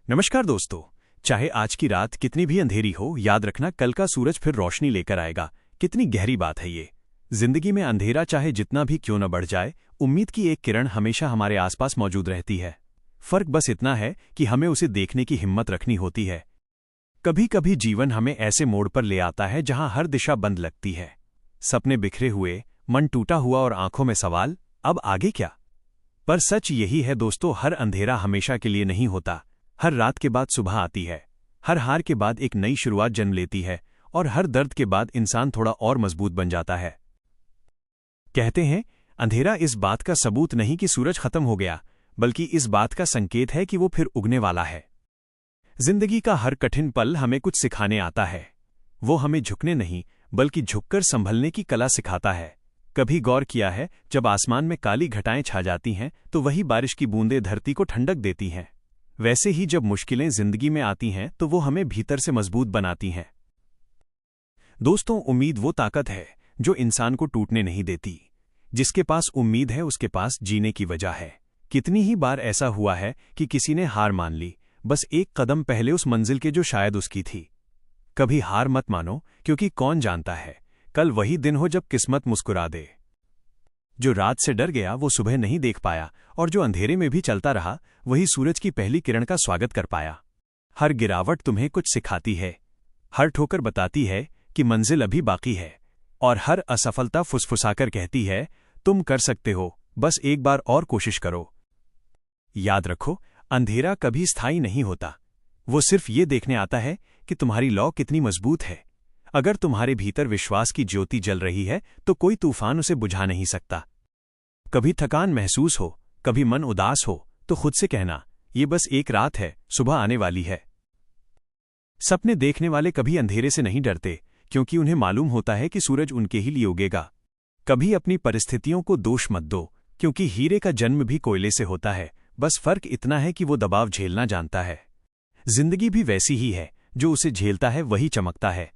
नमस्कार दोस्तों। चाहे आज की रात कितनी भी अंधेरी हो, याद रखना कल का सूरज फिर रोशनी लेकर आएगा। कितनी गहरी बात है ये। जिंदगी में अंधेरा चाहे जितना भी क्यों न बढ़ जाए, उम्मीद की एक किरण हमेशा हमारे आसपास मौजूद रहती है। फर्क बस इतना है कि हमें उसे देखने की हिम्मत रखनी होती है। कभी कभी जीवन हमें ऐसे मोड़ पर ले आता है जहां हर दिशा बंद लगती है। सपने बिखरे हुए, मन टूटा हुआ और आंखों में सवाल, अब आगे क्या। पर सच यही है दोस्तों, हर अंधेरा हमेशा के लिए नहीं होता। हर रात के बाद सुबह आती है, हर हार के बाद एक नई शुरुआत जन्म लेती है, और हर दर्द के बाद इंसान थोड़ा और मजबूत बन जाता है। कहते हैं, अंधेरा इस बात का सबूत नहीं कि सूरज खत्म हो गया, बल्कि इस बात का संकेत है कि वो फिर उगने वाला है। जिंदगी का हर कठिन पल हमें कुछ सिखाने आता है। वो हमें झुकने नहीं, बल्कि झुककर संभलने की कला सिखाता है। कभी गौर किया है, जब आसमान में काली घटाएं छा जाती हैं, तो वही बारिश की बूंदें धरती को ठंडक देती हैं। वैसे ही जब मुश्किलें जिंदगी में आती हैं, तो वो हमें भीतर से मजबूत बनाती हैं। दोस्तों, उम्मीद वो ताकत है जो इंसान को टूटने नहीं देती। जिसके पास उम्मीद है, उसके पास जीने की वजह है। कितनी ही बार ऐसा हुआ है कि किसी ने हार मान ली, बस एक कदम पहले उस मंजिल के जो शायद उसकी थी। कभी हार मत मानो, क्योंकि कौन जानता है कल वही दिन हो जब किस्मत मुस्कुरा दे। जो रात से डर गया वो सुबह नहीं देख पाया, और जो अंधेरे में भी चलता रहा वही सूरज की पहली किरण का स्वागत कर पाया। हर गिरावट तुम्हें कुछ सिखाती है, हर ठोकर बताती है कि मंजिल अभी बाकी है, और हर असफलता फुसफुसाकर कहती है, तुम कर सकते हो, बस एक बार और कोशिश करो। याद रखो, अंधेरा कभी स्थायी नहीं होता। वो सिर्फ ये देखने आता है कि तुम्हारी लौ कितनी मजबूत है। अगर तुम्हारे भीतर विश्वास की ज्योति जल रही है, तो कोई तूफान उसे बुझा नहीं सकता। कभी थकान महसूस हो, कभी मन उदास हो, तो खुद से कहना, ये बस एक रात है, सुबह आने वाली है। सपने देखने वाले कभी अंधेरे से नहीं डरते, क्योंकि उन्हें मालूम होता है कि सूरज उनके ही लिए उगेगा। कभी अपनी परिस्थितियों को दोष मत दो, क्योंकि हीरे का जन्म भी कोयले से होता है। बस फर्क इतना है कि वो दबाव झेलना जानता है। जिंदगी भी वैसी ही है, जो उसे झेलता है वही चमकता है।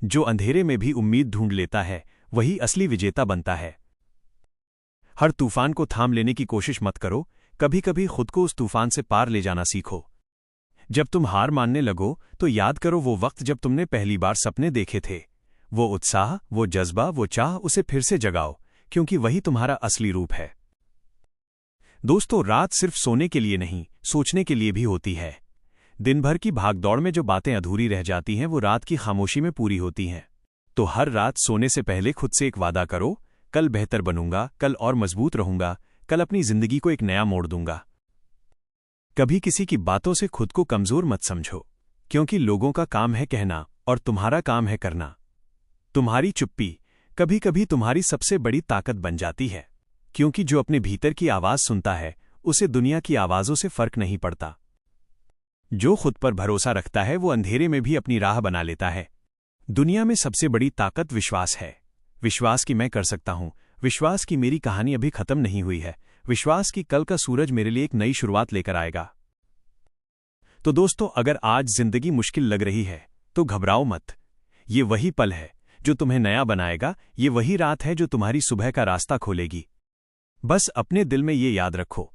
जो अंधेरे में भी उम्मीद ढूंढ लेता है, वही असली विजेता बनता है। हर तूफान को थाम लेने की कोशिश मत करो, कभी कभी खुद को उस तूफान से पार ले जाना सीखो। जब तुम हार मानने लगो, तो याद करो वो वक्त जब तुमने पहली बार सपने देखे थे। वो उत्साह, वो जज्बा, वो चाह, उसे फिर से जगाओ, क्योंकि वही तुम्हारा असली रूप है। दोस्तों, रात सिर्फ सोने के लिए नहीं, सोचने के लिए भी होती है। दिन भर की भागदौड़ में जो बातें अधूरी रह जाती हैं, वो रात की खामोशी में पूरी होती हैं। तो हर रात सोने से पहले खुद से एक वादा करो, कल बेहतर बनूंगा, कल और मजबूत रहूंगा, कल अपनी जिंदगी को एक नया मोड़ दूंगा। कभी किसी की बातों से खुद को कमजोर मत समझो, क्योंकि लोगों का काम है कहना और तुम्हारा काम है करना। तुम्हारी चुप्पी कभी कभी तुम्हारी सबसे बड़ी ताकत बन जाती है, क्योंकि जो अपने भीतर की आवाज सुनता है, उसे दुनिया की आवाजों से फर्क नहीं पड़ता। जो खुद पर भरोसा रखता है, वो अंधेरे में भी अपनी राह बना लेता है। दुनिया में सबसे बड़ी ताकत विश्वास है। विश्वास कि मैं कर सकता हूं, विश्वास कि मेरी कहानी अभी खत्म नहीं हुई है, विश्वास कि कल का सूरज मेरे लिए एक नई शुरुआत लेकर आएगा। तो दोस्तों, अगर आज जिंदगी मुश्किल लग रही है, तो घबराओ मत। ये वही पल है जो तुम्हें नया बनाएगा। ये वही रात है जो तुम्हारी सुबह का रास्ता खोलेगी। बस अपने दिल में ये याद रखो,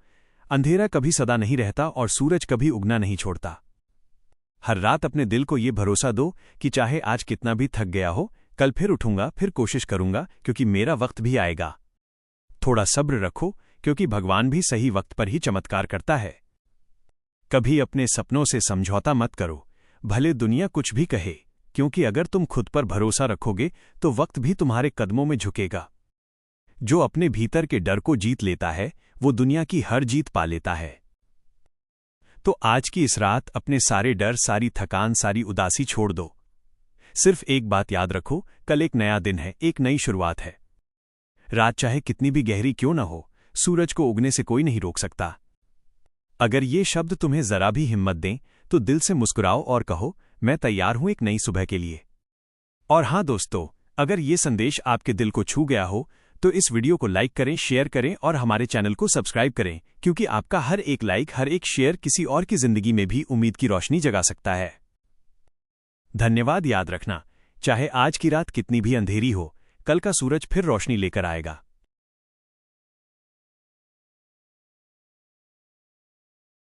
अंधेरा कभी सदा नहीं रहता और सूरज कभी उगना नहीं छोड़ता। हर रात अपने दिल को ये भरोसा दो कि चाहे आज कितना भी थक गया हो, कल फिर उठूंगा, फिर कोशिश करूंगा, क्योंकि मेरा वक्त भी आएगा। थोड़ा सब्र रखो, क्योंकि भगवान भी सही वक्त पर ही चमत्कार करता है। कभी अपने सपनों से समझौता मत करो, भले दुनिया कुछ भी कहे, क्योंकि अगर तुम खुद पर भरोसा रखोगे, तो वक्त भी तुम्हारे कदमों में झुकेगा। जो अपने भीतर के डर को जीत लेता है, वो दुनिया की हर जीत पा लेता है। तो आज की इस रात अपने सारे डर, सारी थकान, सारी उदासी छोड़ दो। सिर्फ एक बात याद रखो, कल एक नया दिन है, एक नई शुरुआत है। रात चाहे कितनी भी गहरी क्यों न हो, सूरज को उगने से कोई नहीं रोक सकता। अगर ये शब्द तुम्हें जरा भी हिम्मत दें, तो दिल से मुस्कुराओ और कहो, मैं तैयार हूं एक नई सुबह के लिए। और हां दोस्तों, अगर ये संदेश आपके दिल को छू गया हो, तो इस वीडियो को लाइक करें, शेयर करें और हमारे चैनल को सब्सक्राइब करें, क्योंकि आपका हर एक लाइक, हर एक शेयर किसी और की जिंदगी में भी उम्मीद की रोशनी जगा सकता है। धन्यवाद। याद रखना, चाहे आज की रात कितनी भी अंधेरी हो, कल का सूरज फिर रोशनी लेकर आएगा।